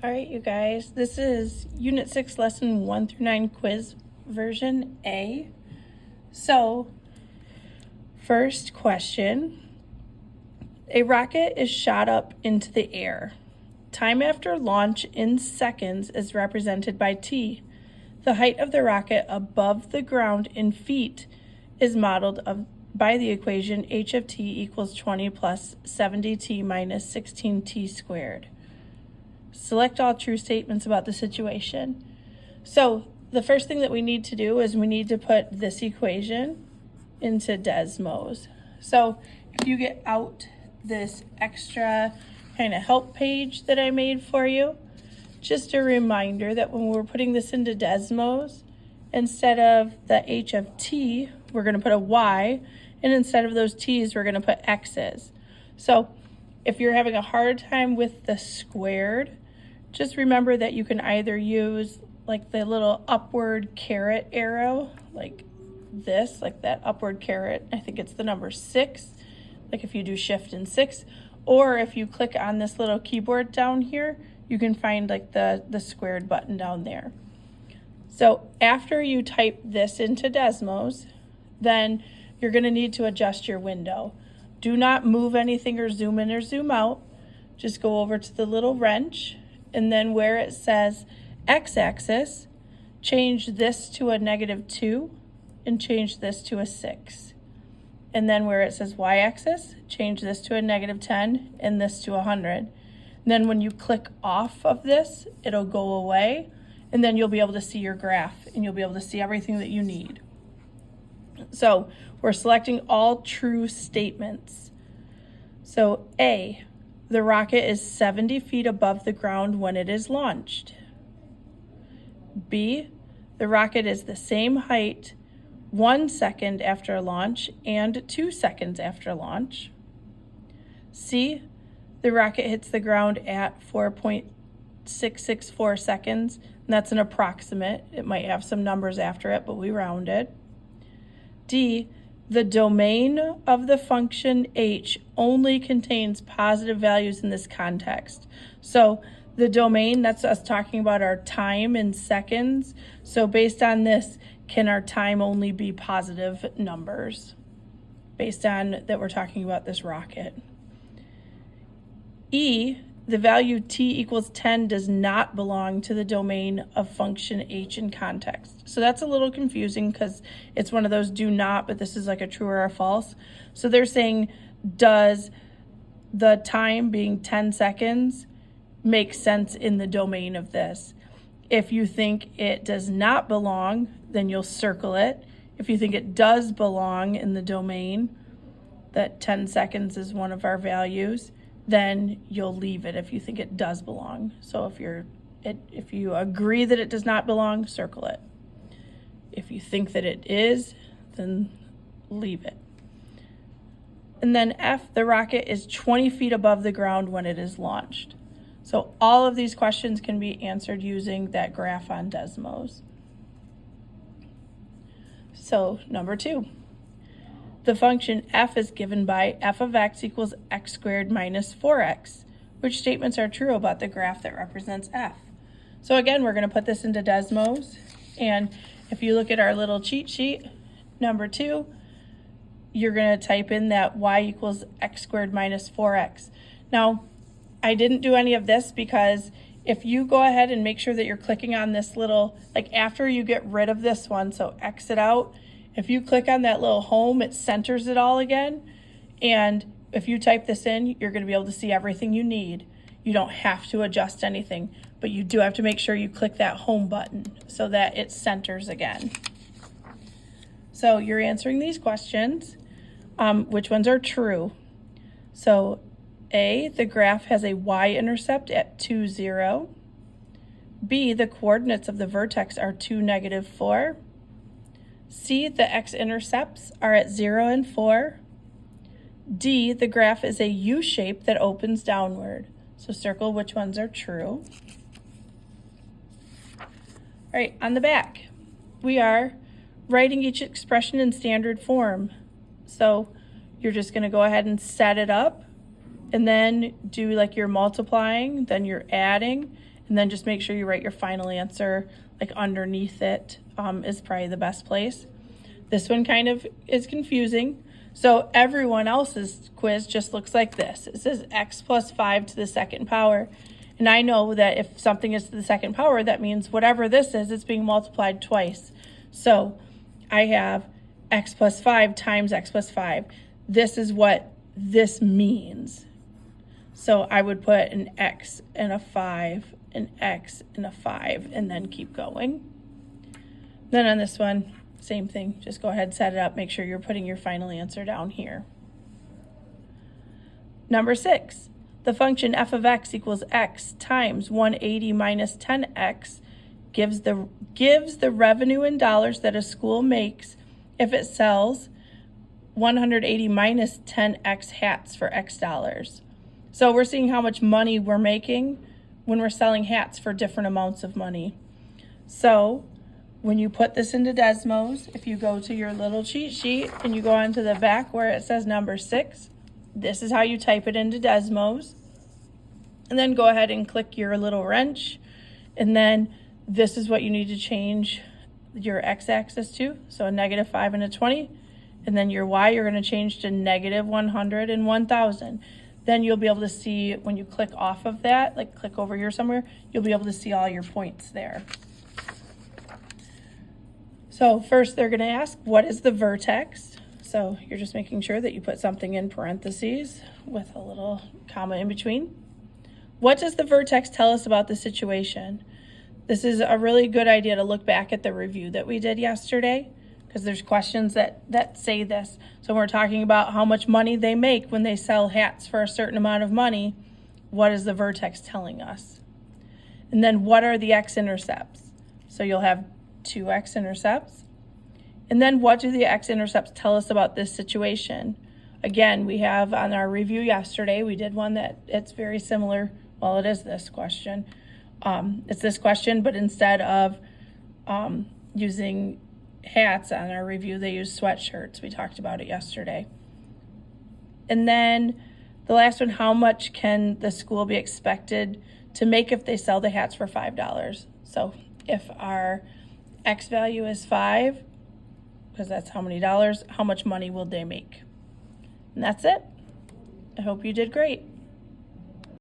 All right, you guys, this is Unit 6, Lesson 1 through 9 quiz version A. So, first question. A rocket is shot up into the air. Time after launch in seconds is represented by t. The height of the rocket above the ground in feet is modeled by the equation h of t equals 20 plus 70t minus 16t squared. Select all true statements about the situation. So the first thing that we need to do is we need to put this equation into Desmos. So if you get out this extra kind of help page that I made for you, just a reminder that when we're putting this into Desmos, instead of the h of t, we're going to put a y, and instead of those t's, we're going to put x's. So if you're having a hard time with the squared, just remember that you can either use like the little upward caret arrow, like this, like that upward caret. I think it's the number 6, like if you do shift and 6, or if you click on this little keyboard down here, you can find like the squared button down there. So after you type this into Desmos, then you're going to need to adjust your window. Do not move anything or zoom in or zoom out. Just go over to the little wrench, and then where it says x-axis, change this to a -2 and change this to a 6. And then where it says y-axis, change this to a -10 and this to 100. And then when you click off of this, it'll go away, and then you'll be able to see your graph and you'll be able to see everything that you need. So we're selecting all true statements. So A, the rocket is 70 feet above the ground when it is launched. B, the rocket is the same height 1 second after launch and 2 seconds after launch. C, the rocket hits the ground at 4.664 seconds, and that's an approximate. It might have some numbers after it, but we rounded. D, the domain of the function h only contains positive values in this context. So the domain, that's us talking about our time in seconds. So based on this, can our time only be positive numbers based on that we're talking about this rocket? E, the value t equals 10 does not belong to the domain of function h in context. So that's a little confusing because it's one of those do not, but this is like a true or a false. So they're saying, does the time being 10 seconds make sense in the domain of this? If you think it does not belong, then you'll circle it. If you think it does belong in the domain, that 10 seconds is one of our values, then you'll leave it if you think it does belong. So if you agree that it does not belong, circle it. If you think that it is, then leave it. And then F, the rocket is 20 feet above the ground when it is launched. So all of these questions can be answered using that graph on Desmos. So number 2. The function f is given by f of x equals x squared minus 4x. Which statements are true about the graph that represents f? So again, we're going to put this into Desmos. And if you look at our little cheat sheet, number 2, you're going to type in that y equals x squared minus 4x. Now, I didn't do any of this because if you go ahead and make sure that you're clicking on this little, like after you get rid of this one, so exit out, if you click on that little home, it centers it all again. And if you type this in, you're going to be able to see everything you need. You don't have to adjust anything, but you do have to make sure you click that home button so that it centers again. So you're answering these questions. Which ones are true? So A, the graph has a y-intercept at 2, 0. B, the coordinates of the vertex are 2, -4. C, the x-intercepts are at 0 and 4. D, the graph is a U-shape that opens downward. So circle which ones are true. All right, on the back, we are writing each expression in standard form. So you're just going to go ahead and set it up and then do like your multiplying, then you're adding, and then just make sure you write your final answer like underneath it is probably the best place. This one kind of is confusing. So everyone else's quiz just looks like this. It says x plus 5 to the second power. And I know that if something is to the second power, that means whatever this is, it's being multiplied twice. So I have x plus 5 times x plus 5. This is what this means. So I would put an x and a 5, an x and a 5, and then keep going. Then on this one, same thing. Just go ahead, set it up. Make sure you're putting your final answer down here. Number 6, the function f of x equals x times 180 minus 10x gives the revenue in dollars that a school makes if it sells 180 minus 10x hats for x dollars. So we're seeing how much money we're making when we're selling hats for different amounts of money. So when you put this into Desmos, if you go to your little cheat sheet and you go onto the back where it says number 6, this is how you type it into Desmos. And then go ahead and click your little wrench. And then this is what you need to change your x-axis to. So a -5 and a 20. And then your y, you're going to change to -100 and 1,000. Then you'll be able to see when you click off of that, like click over here somewhere, you'll be able to see all your points there. So first they're going to ask, what is the vertex? So you're just making sure that you put something in parentheses with a little comma in between. What does the vertex tell us about the situation? This is a really good idea to look back at the review that we did yesterday, because there's questions that say this. So we're talking about how much money they make when they sell hats for a certain amount of money. What is the vertex telling us? And then what are the x-intercepts? So you'll have 2 x-intercepts. And then what do the x-intercepts tell us about this situation? Again, we have on our review yesterday, we did one that it's very similar. Well, it is this question. It's this question, but instead of using hats on our review, they use sweatshirts. We talked about it yesterday. And then the last one, how much can the school be expected to make if they sell the hats for $5? So if our X value is 5, because that's how many dollars, how much money will they make? And that's it. I hope you did great.